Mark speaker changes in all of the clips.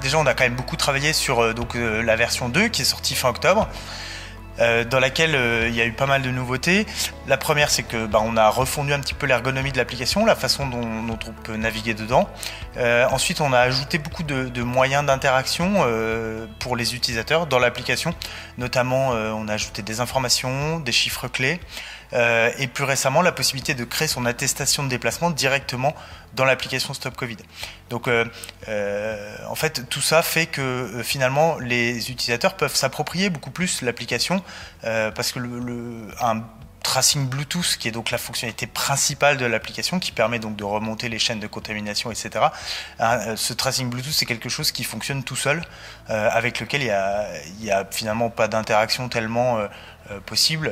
Speaker 1: déjà, on a quand même beaucoup travaillé sur la version 2 qui est sortie fin octobre. Dans laquelle il y a eu pas mal de nouveautés. La première, c'est que on a refondu un petit peu l'ergonomie de l'application, la façon dont on peut naviguer dedans. Ensuite, on a ajouté beaucoup de moyens d'interaction pour les utilisateurs dans l'application. Notamment, on a ajouté des informations, des chiffres clés. Et plus récemment, la possibilité de créer son attestation de déplacement directement dans l'application Stop Covid. Donc, en fait, tout ça fait que finalement, les utilisateurs peuvent s'approprier beaucoup plus l'application parce que un tracing Bluetooth, qui est donc la fonctionnalité principale de l'application, qui permet donc de remonter les chaînes de contamination, etc. Ce tracing Bluetooth, c'est quelque chose qui fonctionne tout seul, avec lequel il y a finalement pas d'interaction tellement possible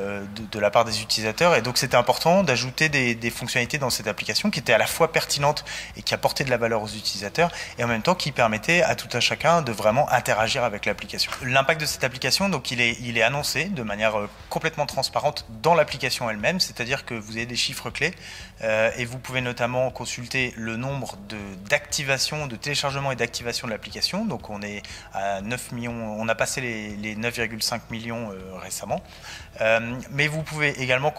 Speaker 1: de la part des utilisateurs, et donc c'était important d'ajouter des fonctionnalités dans cette application qui étaient à la fois pertinentes et qui apportaient de la valeur aux utilisateurs, et en même temps qui permettaient à tout un chacun de vraiment interagir avec l'application. L'impact de cette application, donc il est annoncé de manière complètement transparente dans l'application elle-même, c'est-à-dire que vous avez des chiffres clés et vous pouvez notamment consulter le nombre d'activations, de téléchargements et d'activations de l'application. Donc on est à 9 millions, on a passé les 9,5 millions récemment. Mais vous pouvez également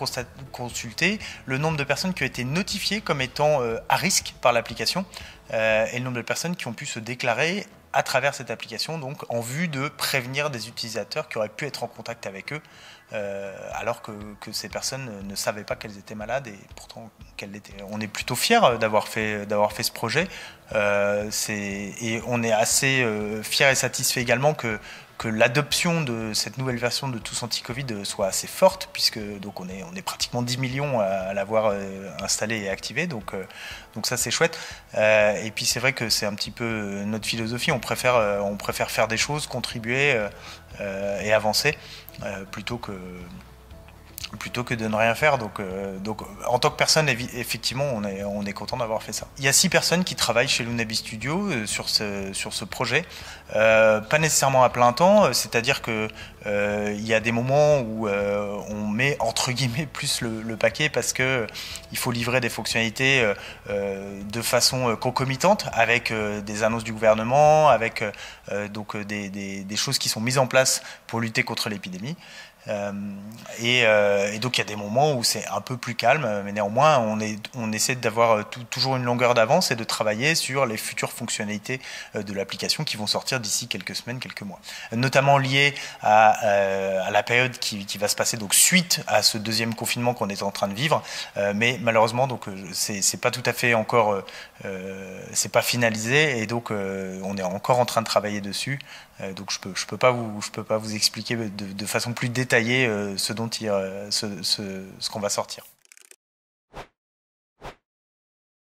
Speaker 1: consulter le nombre de personnes qui ont été notifiées comme étant à risque par l'application et le nombre de personnes qui ont pu se déclarer à travers cette application, donc en vue de prévenir des utilisateurs qui auraient pu être en contact avec eux, alors que ces personnes ne savaient pas qu'elles étaient malades, et pourtant qu'elles l'étaient. On est plutôt fiers d'avoir fait ce projet, et on est assez fiers et satisfaits également que l'adoption de cette nouvelle version de Tous Anti-Covid soit assez forte, puisque donc on est pratiquement 10 millions à l'avoir installé et activé, donc ça c'est chouette. Et puis c'est vrai que c'est un petit peu notre philosophie, on préfère faire des choses, contribuer et avancer plutôt que de ne rien faire. Donc en tant que personne, effectivement, on est content d'avoir fait ça. Il y a 6 personnes qui travaillent chez Lunabi Studio sur ce projet, pas nécessairement à plein temps, c'est-à-dire que il y a des moments où on met entre guillemets plus le paquet, parce que il faut livrer des fonctionnalités de façon concomitante avec des annonces du gouvernement, avec des choses qui sont mises en place pour lutter contre l'épidémie. Et donc il y a des moments où c'est un peu plus calme, mais néanmoins on essaie d'avoir toujours une longueur d'avance et de travailler sur les futures fonctionnalités de l'application qui vont sortir d'ici quelques semaines, quelques mois, notamment liées à la période qui va se passer donc suite à ce deuxième confinement qu'on est en train de vivre, mais malheureusement donc c'est pas tout à fait encore c'est pas finalisé, et donc on est encore en train de travailler dessus. Donc je peux pas vous expliquer de façon plus détaillée ce qu'on va sortir.